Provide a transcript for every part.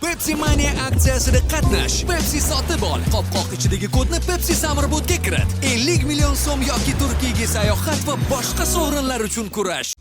Pepsi Mania aksiyasida qatnash. Pepsi sotib ol. Qopqoq ichidagi kodni Pepsi Summerbotga kirit. 50 million so'm yoki Turkiyaga sayohat va boshqa sovrinlar uchun kurash.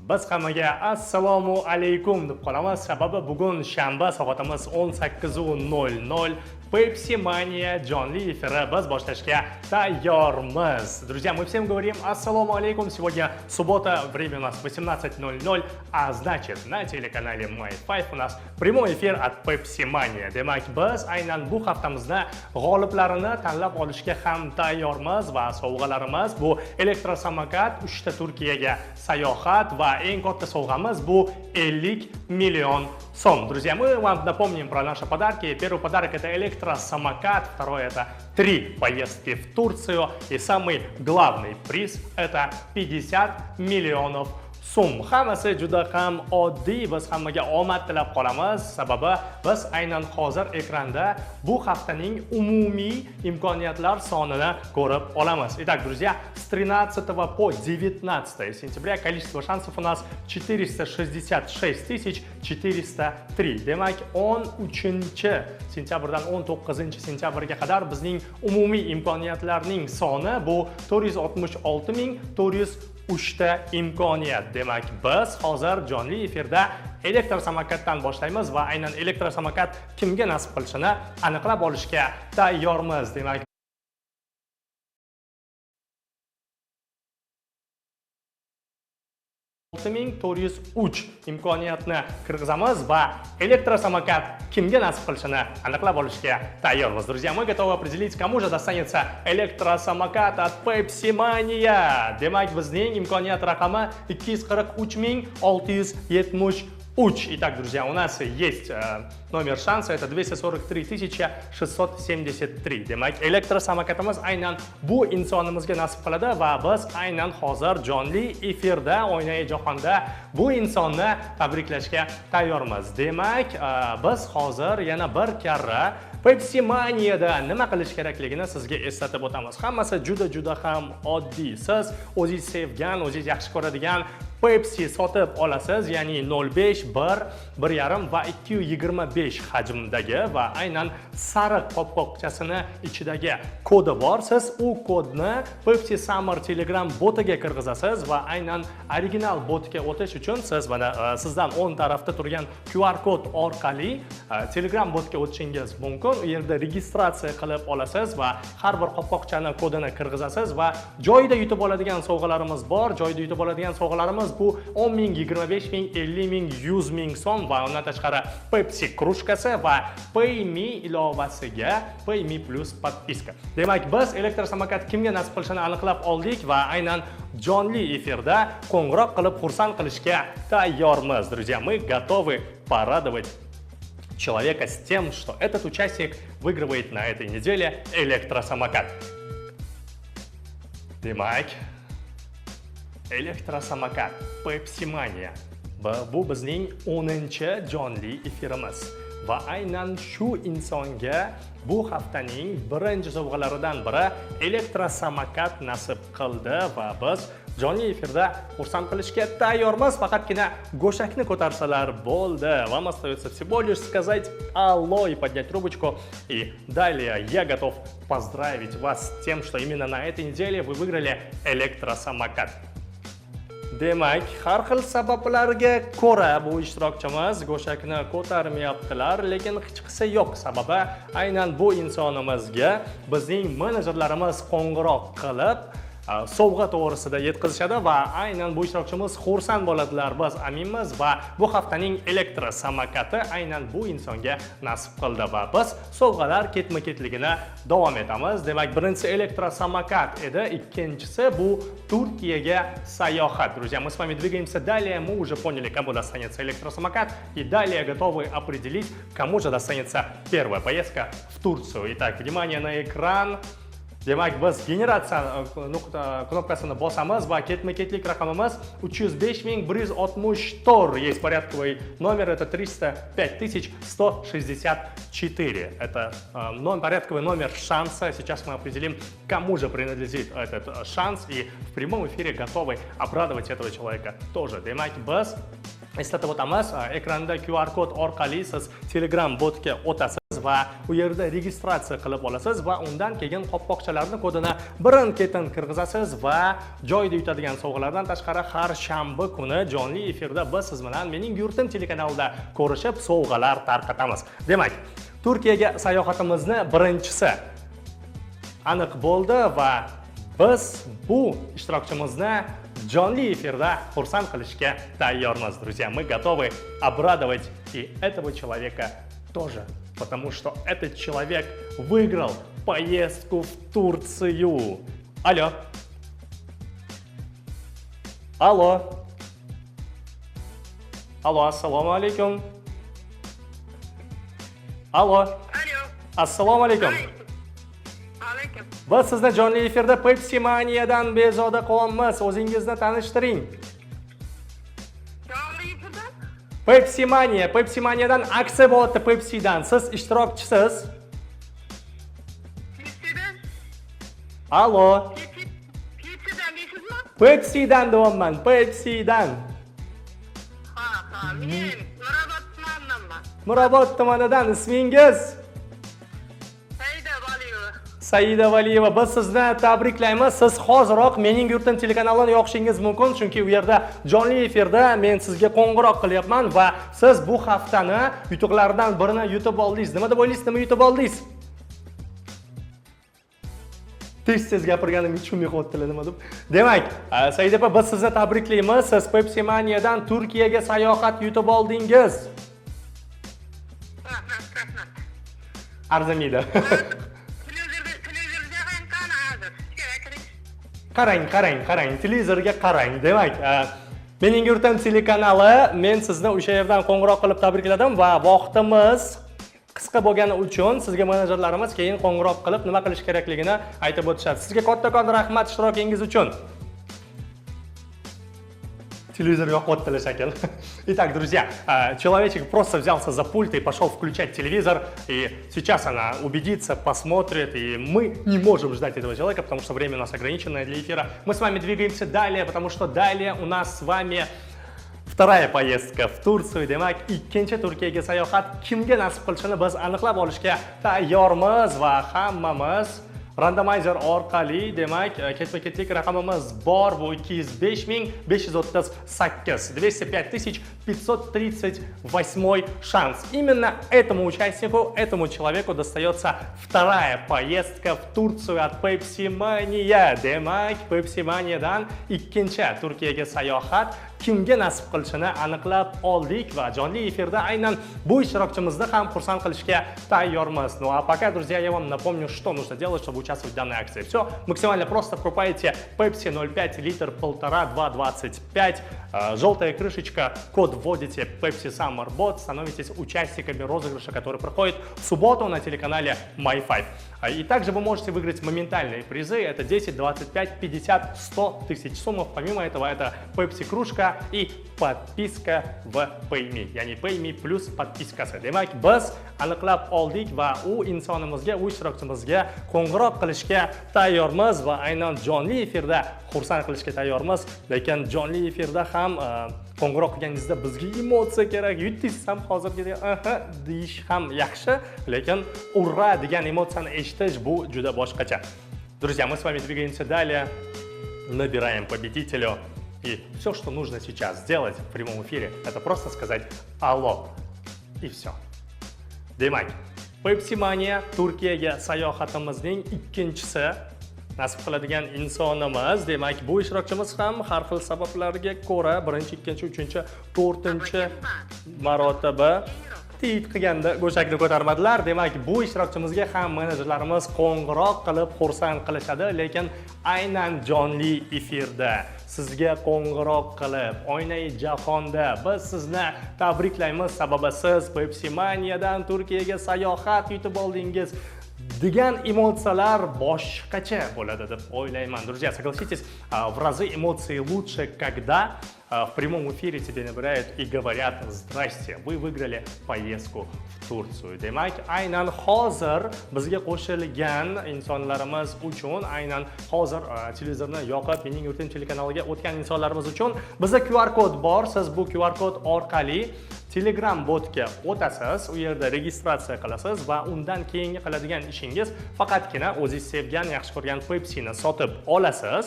Biz hammaga assalomu alaykum deb qolamiz. Sababi bugun shanba, soatimiz 18:00. Pepsi Mania jonli efiri biz boshlashga tayyormiz. Друзья, мы всем говорим ассаламу алейкум. Сегодня суббота, время у нас 18:00, а значит на телеканале My5 у нас прямой эфир от Pepsi Mania. Demak, biz aynan bu haftamizda g'oliblarini tanlab olishga ham tayyormiz va sovg'alarimiz bu elektrosamokat, 3 ta Turkiyaga sayohat va eng katta sovg'amiz bu 50 million сом. Друзья, мы вам напомним про наши подарки. Первый подарок — это электросамокат, второй — это 3 поездки в Турцию, и самый главный приз — это 50 миллионов so'm. Hammasi juda ham oddiy, biz hammaga omad tilab qolamiz. Sababi biz aynan hozir ekranda bu haftaning umumiy imkoniyatlar sonini ko'rib olamiz. Итак, друзья, с 13 по 19 сентября количество шансов у нас 466 403. Demak, 13 sentyabrdan 19 sentyabrga qadar bizning umumiy imkoniyatlarning soni bu 466 403 ta imkoniyat. Demak, biz hozir jonli efirda elektrosamokatdan boshlaymiz va aynan elektrosamokat kimga nasib qilishini aniqlab olishga tayyormiz. Demak, imkoniyatni kirgizamiz va elektrosamokat kimga nasib qilishini aniqlab olishga tayyormiz. Друзья, мы готовы определить, кому же достанется электросамокат от Pepsi Mania. Demak, bizning imkoniyat raqami 243 673. Итак, друзья, у нас есть номер шанса, это 243 673. Demak, elektrosamokatimiz aynan bu insonimizga nasib qiladi va biz aynan hozir jonli efirda Oynai jahonda bu insonni tabriklashga tayyormiz. Demak, biz hozir yana bir karra Pepsi Mania'da nima qilish kerakligini sizga eslatib o'tamiz. Hammasi juda ham oddiy. Siz o'zingiz sevgan, o'zingiz yaxshi ko'radigan Pepsi sotib olasiz, ya'ni 05, 1, 1,5 va 225 hajmdagi va aynan sariq qopqoqchasini ichidagi kodi bor. Siz u kodni Pepsi Summer Telegram botiga kirgizasiz va aynan original botga o'tish uchun siz mana sizdan 10 tarafda turgan QR kod orqali Telegram botga o'tishingiz mumkin. U yerda registratsiya qilib olasiz va har bir qopqoqchani kodini kirgizasiz va joyida yutib oladigan sovg'alarimiz bor. Joyida yutib oladigan sovg'alarimiz bu 10 ming, 25 ming, 50 ming, 100 ming so'm va undan tashqari Pepsi krujkasi va PayMe ilovasiga PayMe Plus podpiska. Demak, biz elektrosamokat kimga nasib qilishini aniqlab oldik va aynan jonli efirda qo'ng'iroq qilib xursand qilishga tayyormiz. Друзья, мы готовы порадовать человека с тем, что этот участник выигрывает на этой неделе электросамокат. Demak, elektrosamokat Pepsi Mania. Bu bizning 10-chi jonli efirimiz va aynan shu insonga bu haftaning birinchi sovg'alaridan biri elektrosamokat nasib qildi va biz jonli efirda xursand qilishga tayyormiz. Faqatgina go'shakni ko'tarsalar bo'ldi. Вам остается всего лишь сказать алло и поднять трубочку. И далее я готов поздравить вас с тем, что именно на этой неделе вы выиграли электросамокат. Demak, har xil sabablarga ko'ra bu ishtirokchimiz go'shakni ko'tarmayaptilar, lekin hech qisi yo'q. Sababi aynan bu insonimizga bizning menejerlarimiz qo'ng'iroq qilib sovg'a to'g'risida yetkazishadi va aynan bu ishtirokchimiz xursand bo'ladilar. Biz aminmiz va bu haftaning elektrosamokati aynan bu insonga nasib qildi va biz sovg'alar ketma-ketligini davom etamiz. Demak, birinchisi elektrosamokат edi, ikkinchisi bu Turkiyaga sayohat. Друзья, мы с вами двигаемся далее. Мы уже поняли, кому достанется электросамокат, и далее готовы определить, кому же достанется первая поездка в Турцию. Итак, внимание на экран. Demak, biz generatsiya knopkasini bosamiz va ketma-ketlik raqamimiz 305 164. Есть порядковый номер, это 305 164. Это порядковый номер шанса. Сейчас мы определим, кому же принадлежит этот шанс, и в прямом эфире готовы обрадовать этого человека тоже. Demak, biz Eslatib o'tamiz, ekranda QR kod orqali siz Telegram botga o'tasiz va u yerda registratsiya qilib olasiz va undan keyin qopqoqchalarning kodini birin-ketin kirgizasiz va joyda yutadigan sovg'alardan tashqari har shanba kuni jonli efirda biz siz bilan Mening yurtim telekanalida ko'rishib sovg'alar tarqatamiz. Demak, Turkiyaga sayohatimizni birinchisi aniq bo'ldi va biz bu ishtirokchimizni jonli efirda xursand qilishga tayyormiz, друзья. Мы готовы обрадовать и этого человека тоже, потому что этот человек выиграл поездку в Турцию. Алло. Алло. Алло, ассаламу алейкум. Алло. Алло. Assalomu alaykum. Alaykum. Biz sizni jonli efirda Pepsi Maniyadan bezovta qilyapmiz. O'zingizni tanishtiring. Jonli efirda? Pepsi Maniyadan aksiya bo'lyapti Pepsi'dan. Siz ishtirokchisiz. Pepsi'dan? Allo. Pepsi'dan deysizmi? Pepsi'dan deyapman, Pepsi'dan. Ha, men Mirobod tumanidanman. Mirobod tumanidan. Ismingiz? Saida Valiyeva. Saida Valiyeva. Biz sizni tabriklaymiz. Siz hoziroq Mening yurtim telekanalini yoqishingiz mumkin, chunki u yerda jonli efirda men sizga qo'ng'iroq qilyapman va siz bu haftani yutuqlaridan birini yutib oldingiz. Nima deb o'ylaysiz? Nima yutib oldingiz? Tez gapirganim tushunmay qolibdilar nima deb. Demak, Saida opa, biz sizni tabriklaymiz. Siz Pepsi Maniyadan Turkiyaga sayohat yutib oldingiz. Rahmat. Arzimaydi. Televizorga qana hozir. Qarang, televizorga qarang. Demak, Mening yurtim telekanali, men sizni o'sha yerdan qo'ng'iroq qilib tabrikladim va vaqtimiz qisqa bo'lgani uchun sizga menejerlarimiz keyin qo'ng'iroq qilib nima qilish kerakligini aytib o'tishadi. Sizga kattakon rahmat ishtirokingiz uchun. Телевизор yoqyaptilar shakl. Итак, друзья, человечек просто взялся за пульт и пошел включать телевизор, и сейчас она убедится, посмотрит, и мы не можем ждать этого человека, потому что время у нас ограниченное для эфира. Мы с вами двигаемся далее, потому что далее у нас с вами вторая поездка в Турцию. Demak, ikkinchi Turkiyaga sayohat kimga nasib qilishini biz aniqlab olishga tayyormiz va hammamiz randomizer orqali, demak, ketma-ketlik raqamimiz bor. Bu 205.538, 205.538 шанс. Именно этому участнику, этому человеку достается вторая поездка в Турцию от Pepsi Mania. Demak, Pepsi Maniyadan ikkinchi Turkiyaga sayohat kimga nasib qilishini aniqlab oldik va jonli efirda aynan bu ishtirokchimizni ham xursand qilishga tayyormiz. Ну а пока, друзья, я вам напомню, что нужно делать, чтобы участвовать в данной акции. Все максимально просто. Покупаете Pepsi 0,5 литр 1,5, 2,25, желтая крышечка, код вводите Pepsi Summer Bot, становитесь участниками розыгрыша, который проходит в субботу на телеканале My5. И также вы можете выиграть моментальные призы. Это 10, 25, 50, 100 тысяч сумм. Помимо этого, это Pepsi кружка и подписка в PayMe. Ya'ni PayMe plus подпискасы. Demak, biz aniqlab oldik va u insonimizga, u ishtirokchimizga qo'ng'iroq qilishga tayyormiz va aynan jonli efirda xursand qilishga tayyormiz. Lekin jonli efirda ham qo'ng'iroq qilganingizda bizga emotsiya kerak. Yutdingiz ham hozirgidek deyish ham yaxshi, lekin urra degan emotsiyani eshitish bu juda boshqacha. Друзья, мы с вами двигаемся далее, набираем победителю. И все, что нужно сейчас сделать в прямом эфире, это просто сказать «Алло». И все. Demak, Pepsi Mania Turkiyaga sayohatimizning ikkinchisi nasib qiladigan insonimiz. Demak, bu ishtirokchimiz ham har xil sabablarga ko'ra birinchi, ikkinchi, uchinchi, to'rtinchi marotaba tiyit qilganda go'shakni ko'tarmadilar. Demak, bu ishtirokchimizga ham menejerlarimiz qo'ng'iroq qilib xursand qilishadi, lekin aynan jonli efirda sizga qo'ng'iroq qilib, oynai jahonda biz sizni tabriklaymiz, sababi siz Pepsi Maniyadan Turkiyaga sayohat yutib oldingiz degan emotsiyalar boshqacha bo'ladi deb o'ylayman. Друзья, согласитесь, в разы эмоции лучше, когда в прямом эфире тебе набирают и говорят: «Здрасте, вы выиграли поездку в Tursiya». Demak, aynan hozir bizga qo'shilgan insonlarimiz uchun, aynan hozir televizorni yoqib mening yurtim telekanaliga o'tgan insonlarimiz uchun bizda QR kod bor. Siz bu QR kod orqali Telegram botga o'tasiz, u yerda registratsiya qilasiz va undan keyingi qiladigan ishingiz faqatgina o'zingiz sevgan, yaxshi ko'rgan Pepsi'ni sotib olasiz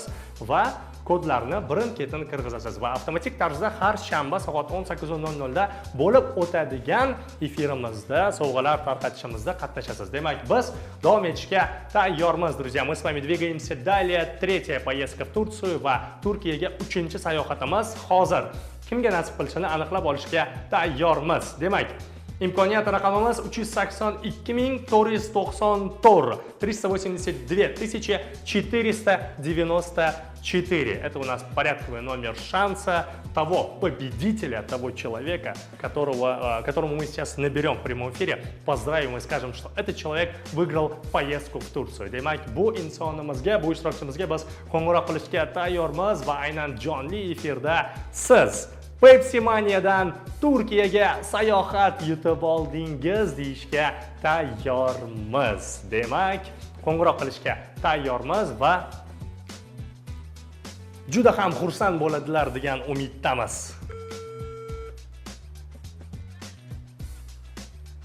va kodlarni birin-ketin kirgizasiz va avtomatik tarzda har shanba soat 18:00 da bo'lib o'tadigan efirimizda sovg'alar tarqatishimizda qatnashasiz. Demak, biz davom etishga tayyormiz, друзья. Мы с вами двигаемся далее. Третья поездка в Tursiya va Turkiyaga 3-chi sayohatimiz hozir. Kimga nasib qilishini aniqlab olishga tayyormiz. Demak, imkoniyat raqamimiz 382 494 382 494. Это у нас порядковый номер шанса того победителя, того человека, которому мы сейчас наберем в прямом эфире, поздравим и скажем, что этот человек выиграл поездку в Tursiya. Demak, bu insonimizga, bu ishtirokchimizga biz qo'ng'iroq qilishga tayyormiz va aynan jonli efirda siz Pepsi Maniyadan Turkiyaga sayohat yutib oldingiz deyishga tayyormiz. Demak, qo'ng'iroq qilishga tayyormiz va juda ham xursand bo'ladilar degan umiddamiz.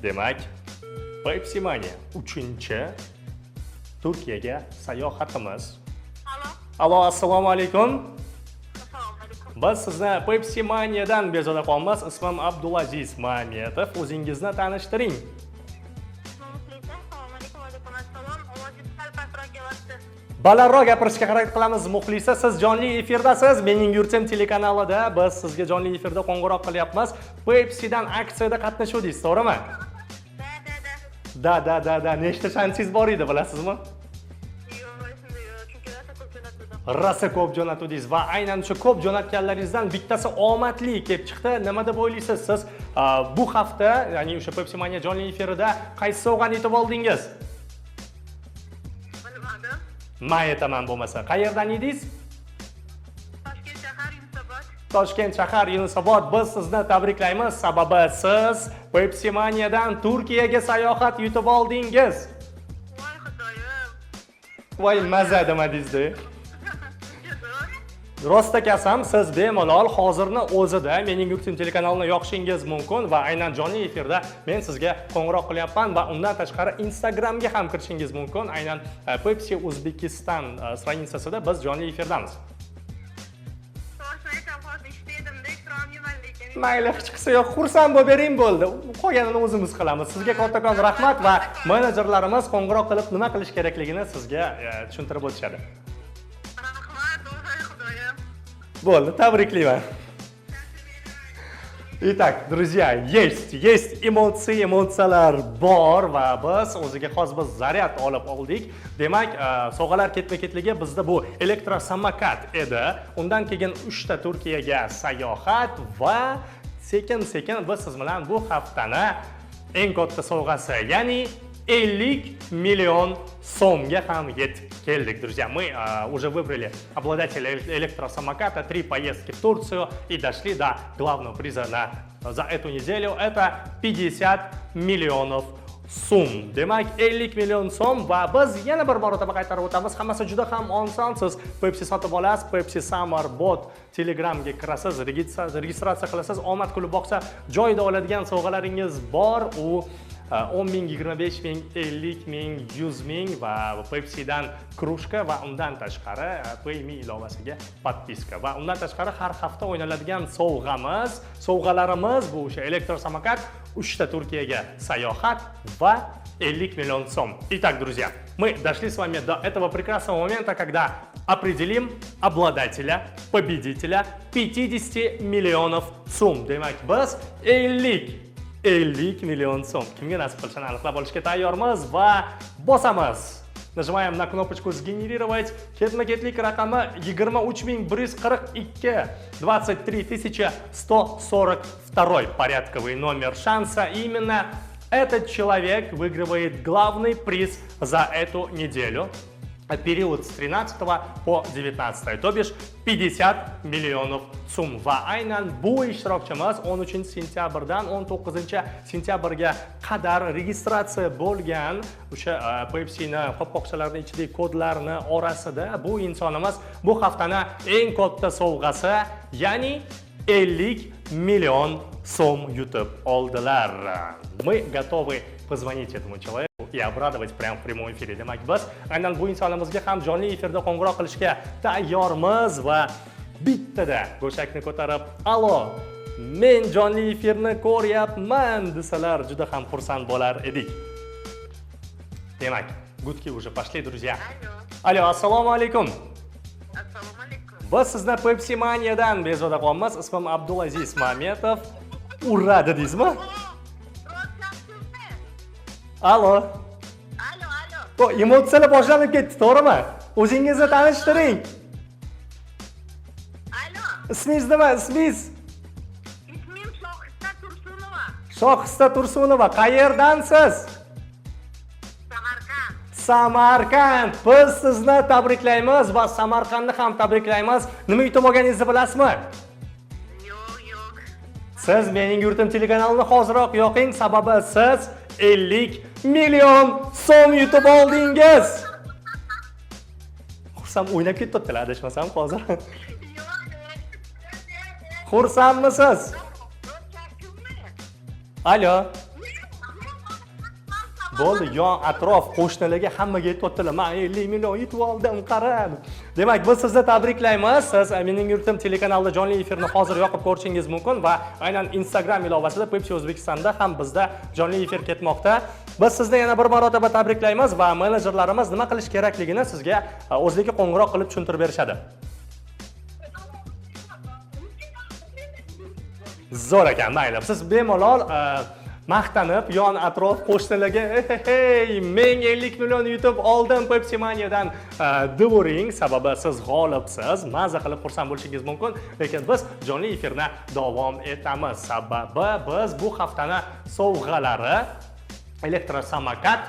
Demak, Pepsi Mania 3-chi Turkiyaga sayohatimiz. Allo, assalomu alaykum. Biz sizni Pepsi Maniyadan bezovta qolamiz. Ismim Abdulaziz Mametov. O'zingizni tanishtiring. Balandroq gapirishga harakat qilamiz, Muxlisa. Siz jonli efirdasiz. Mening yurtim telekanalida biz sizga jonli efirda qo'ng'iroq qilyapmiz. Pepsi'dan aksiyada qatnashuvdingiz, to'g'rimi? Da. Nechta shansiz bor edi, bilasizmi? Rosa ko'p jo'natdingiz va aynan shu ko'p jo'natganlaringizdan bittasi omadli kelib chiqdi. Nima deb o'ylaysiz siz? Bu hafta, ya'ni o'sha Pepsi Mania jonli efirida qaysi sovg'ani yutib oldingiz? Bilmadim. Men aytaman bo'lmasa. Qayerdan edingiz? Toshkent shahar Yunusobod. Toshkent shahar Yunusobod. Biz sizni tabriklaymiz, sababi siz Pepsi Maniyadan Turkiyaga sayohat yutib oldingiz. Voy xudoyim. Voy maza demadingiz-da. Rost akasam, siz bemalol hozirni o'zida mening yurtim telekanalini yoqishingiz mumkin va aynan jonli efirda men sizga qo'ng'iroq qilyapman va undan tashqari Instagramga ham kirishingiz mumkin. Aynan Pepsi Uzbekistan stranisasida biz jonli efirdamiz. Mayli, hech qilsa yo'q, xursand bo'lib bering bo'ldi. Qolganini o'zimiz qilamiz. Sizga kattakon rahmat va menejerlarimiz qo'ng'iroq qilib nima qilish kerakligini sizga tushuntirib o'tishadi. Bo'ldi, tabriklayman. Итак, друзья, есть emotsiyalar bor va biz o'ziga xos biz zaryad olib oldik. Demak, sovg'alar ketma-ketligi bizda bu elektrosamokat edi. Undan keyin 3 ta Turkiyaga sayohat va sekin-sekin biz siz bilan bu haftani eng katta sovg'asi, ya'ni 50 million so'mga ham yetib keldik, друзья. Мы уже выбрали обладателя электросамоката, 3 поездки в Турцию и дошли до главного приза за эту неделю. Это 50 миллионов so'm. Demak, 50 million so'm va biz yana bir marotaba qaytarib o'tamiz. Hammasi juda ham oson. Siz Pepsi sotib olasiz, Pepsi Summer Bot Telegramga kirasiz, registratsiya qilasiz. Omad kulib boqsa, joyida oladigan sovg'alaringiz bor. U 10 ming, 25 ming, 50 ming, 100 ming va Pepsi'dan krujka va undan tashqari Payme ilovasiga podpiska va undan tashqari har hafta o'ynaladigan sovg'alarimiz bu o'sha elektrosamokat, 3 ta Turkiyaga sayohat va 50 million so'm. Итак, друзья, мы дошли с вами до этого прекрасного момента, когда определим обладателя, победителя 50 миллионов so'm. Demak, biz 50 million so'm kimga nasib qilishini aniqlab olishga tayyormiz va bosamiz. Нажимаем на кнопочку «Сгенерировать». Ketma-ketlik raqami 23142 23142 порядковый номер шанса. Именно этот человек выигрывает главный приз за эту неделю. период с 13 по 19, то бишь 50 millionов so'm. Va aynan bu ishtirokchimiz 13 sentyabrdan 19 sentyabrga qadar registratsiya bo'lgan o'sha Pepsi'ni qopqoqchalarning ichidagi kodlarni orasida bu insonimiz bu haftaning eng katta sovg'asi, ya'ni 50 million so'm yutib oldilar. Мы готовы позвонить этому человеку и обрадовать прямо в прямом эфире. Demak, biz aynan bu insonimizga ham jonli efirda qo'ng'iroq qilishga tayyormiz va bittada go'shakni ko'tarib, "Alo, men jonli efirni ko'ryapman" desalar juda ham xursand bo'lar edik. Demak, gudki уже пошли, друзья. Алло, assalomu alaykum. Assalomu alaykum. Biz sizni Pepsi Maniyadan bezovta qilamiz. Ismim Abdulaziz Mametov. Urra dedingizmi? Alo. Alo. Emotsiyalar boshlanib ketdi, to'g'rimi? O'zingizni tanishtiring. Alo. Ismingiz nima? Ismingiz? Ismim Shohista Tursunova. Shohista Tursunova. Qayerdansiz? Samarqand. Samarqand. Biz sizni tabriklaymiz va Samarqandni ham tabriklaymiz. Nima yutib olganingizni bilasizmi? Yo'q. Siz Mening yurtim telekanalini hoziroq yoqing, sababi siz 50 million so'm yutib oldingiz. Xursand o'ynab ketibdilar, adashmasam hozir. Xursandmisiz? Alo. Bo'ldi, yon atrof qo'shnilarga hammaga aytibdilar. Men 50 million yutib oldim, qarab. Demak, biz sizni tabriklaymiz. Siz Mening yurtim telekanalida jonli efirni hozir yoqib ko'rishingiz mumkin va aynan Instagram ilovasida Pepsi O'zbekistonda ham bizda jonli efir ketmoqda. Biz sizni yana bir marotaba tabriklaymiz va menejerlarimiz nima qilish kerakligini sizga o'zligi qo'ng'iroq qilib tushuntirib berishadi. Zo'r ekan, mayli. Siz bemalol maqtanib, yon atrof qo'shnilarga "Hey, men 50 million yutib oldim Pepsi Maniyadan" devering, sababi siz g'olibsiz. Maza qilib xursand bo'lishingiz mumkin, lekin biz jonli efirni davom etamiz. Sababi biz bu haftaning sovg'alari elektrosamokat,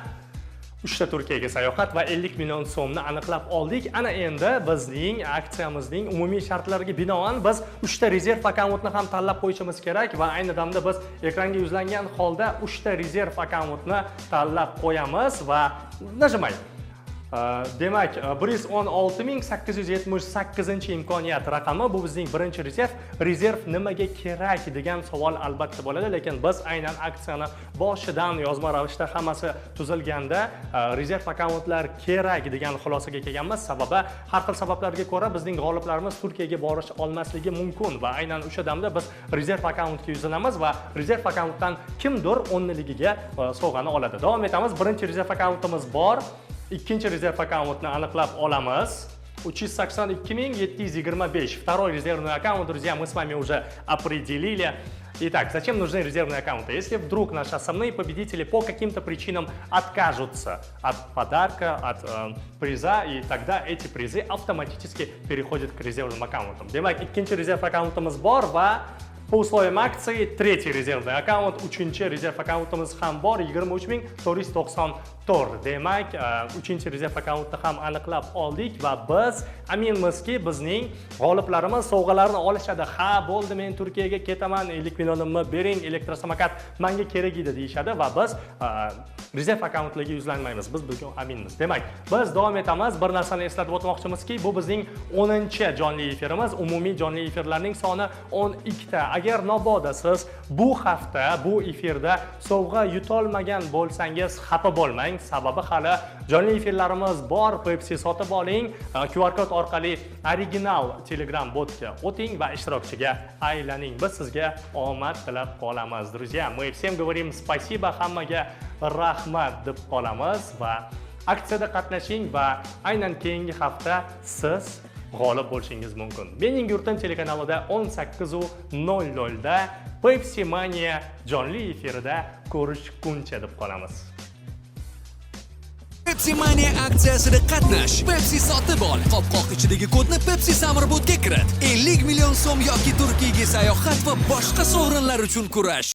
3 ta Turkiyaga sayohat va 50 million so'mni aniqlab oldik. Ana endi bizning aksiyamizning umumiy shartlariga binoan biz 3 ta rezerv akkauntni ham tanlab qo'yishimiz kerak va ayni damda biz ekranga yuzlangan holda 3 ta rezerv akkauntni tanlab qo'yamiz va nажимай. Demak, 116878 raqami bu bizning birinchi rezerv. Rezerv nimaga kerak degan savol albatta bo'ladi, lekin biz aynan aksiyani boshidan yozma ravishda hammasi tuzilganda rezerv akkauntlar kerak degan xulosaga kelganmiz. Sababi har xil sabablarga ko'ra bizning g'oliblarimiz Turkiyaga borish olmasligi mumkin va aynan o'sha damda biz rezerv akkauntga yuzlanamiz va rezerv akkauntdan kimdir o'nligiga sovg'ani oladi. Davom etamiz. Birinchi rezerv akkauntimiz bor. Ikkinchi rezerv akkauntni aniqlab olamiz. 382 725. Второй резервный аккаунт, друзья, мы с вами уже определили. Итак, зачем нужны резервные аккаунты? Если вдруг наши основные победители по каким-то причинам откажутся от подарка, от приза, и тогда эти призы автоматически переходят к резервным аккаунтам. Demak, ikkinchi rezerv akkauntimiz bor va по условиям акции третий резервный аккаунт, uchinchi rezerv akkauntimiz ham bor, 23494. Demak, uchinchi rezerv akkauntni ham aniqlab oldik va biz aminmizki, bizning g'oliblarimiz sovg'alarni olishadi. Ha, bo'ldi, men Turkiyaga ketaman, 50 millionimni bering, elektrosamokat menga kerak edi deyishadi va biz rezerv akkauntlarga yuzlanmaymiz. Biz bugun aminmiz. Demak, biz davom etamiz. Bir narsani eslatib o'tmoqchimizki, bu bizning 10-chi jonli efirimiz. Umumiy jonli efirlarning soni 12 ta. Agar mabodo siz bu hafta bu efirda sovg'a yutolmagan bo'lsangiz, xafa bo'lmang. Sababi hali jonli efirlarimiz bor. Pepsi sotib oling. QR kod orqali original Telegram botga o'ting va ishtirokchiga aylaning. Biz sizga omad tilab qolamiz, друзья. Мы всем говорим спасибо, hammaga rahmat deb qolamiz va aksiyada qatnashing va aynan keyingi hafta siz g'olib bo'lishingiz mumkin. Mening yurtim telekanalida 18:00 da Pepsi Mania jonli efirida ko'rishguncha deb qolamiz. Pepsi Mania aksiyasida qatnash. Pepsi sotib ol. Qopqoq ichidagi kodni Pepsi Samarobodga kirit. 50 million so'm yoki Turkiyaga sayohat va boshqa sovrinlar uchun kurash.